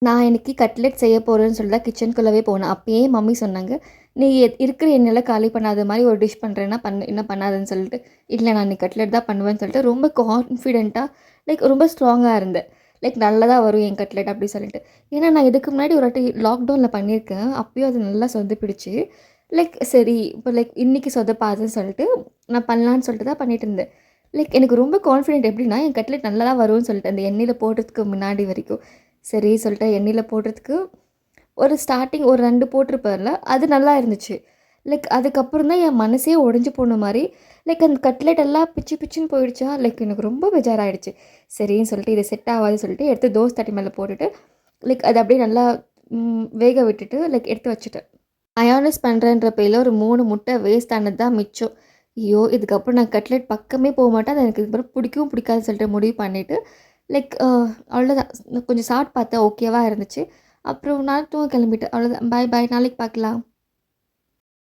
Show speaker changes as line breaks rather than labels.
நான் இன்னைக்கு கட்லெட் செய்ய போறேன்னு சொல்லி தான் கிச்சனுக்குள்ளவே போனேன். அப்பயே மம்மி சொன்னாங்க, "நீ இருக்கிற எண்ணெயெல்லாம் காலி பண்ணாத மாரி ஒரு டிஷ் பண்றேன்னா பண்ணு, இல்ல பண்ணாதன்னு" சொல்லிட்டு. "இல்ல நான் இன்னைக்கு கட்லெட் தான் பண்ணுவேன்னு" சொல்லிட்டு ரொம்ப கான்ஃபிடென்ட்டா ரொம்ப ஸ்ட்ராங்கா இருந்தேன். நல்லதா வரும் என் கட்லெட் அப்படி சொல்லிட்டு. ஏன்னா நான் இதுக்கு முன்னாடி ஒரு வாட்டி லாக்டவுன்ல பண்ணியிருக்கேன். அப்பயும் அது நல்லா சொதப்பிடுச்சு. சரி இப்போ இன்னைக்கு சொதப்பாதுன்னு சொல்லிட்டு நான் பண்ணலான்னு சொல்லிட்டு தான் பண்ணிட்டு இருந்தேன். எனக்கு ரொம்ப கான்ஃபிடென்ட் எப்படின்னா, என் கட்லெட் நல்லா தான் வரும்ன்னு சொல்லிட்டு அந்த எண்ணெயில போடுறதுக்கு முன்னாடி வரைக்கும். சரி சொல்லிட்டு எண்ணெயில போடுறதுக்கு ஒரு ஸ்டார்ட்டிங் ஒரு 2 போட்டிருப்பேன்ல, அது நல்லா இருந்துச்சு. அதுக்கப்புறம் தான் என் மனசே உடைஞ்சு போன மாரி, அந்த கட்லெட் எல்லாம் பிச்சு பிச்சுன்னு போயிடுச்சா, எனக்கு ரொம்ப பெஜாராயிடுச்சு. சரின்னு சொல்லிட்டு இது செட் ஆகாதுன்னு சொல்லிட்டு எடுத்து தோசை தட்டி மேல போட்டுட்டு, அது அப்படியே நல்லா வேக விட்டுட்டு எடுத்து வச்சுட்டேன். மயோனைஸ் பண்ணுறேன்ற பேர்ல ஒரு 3 முட்டை வேஸ்ட் ஆனது தான் மிச்சம். ஐயோ! இதுக்கப்புறம் நான் கட்லெட் பக்கமே போமாட்டேன். அது எனக்கு இதுக்கப்புறம் பிடிக்கவும் பிடிக்காதுன்னு சொல்லிட்டு முடிவு பண்ணிட்டு, லைக் அ அவ்வளோதான். கொஞ்சம் சாப்பிட்டு பார்த்தேன் ஓகேவா இருந்துச்சு. அப்புறம் நான் தூங்க கிளம்பிட்டேன். அவ்வளோதான். பாய் பாய் நாளைக்கு பார்க்கலாம்.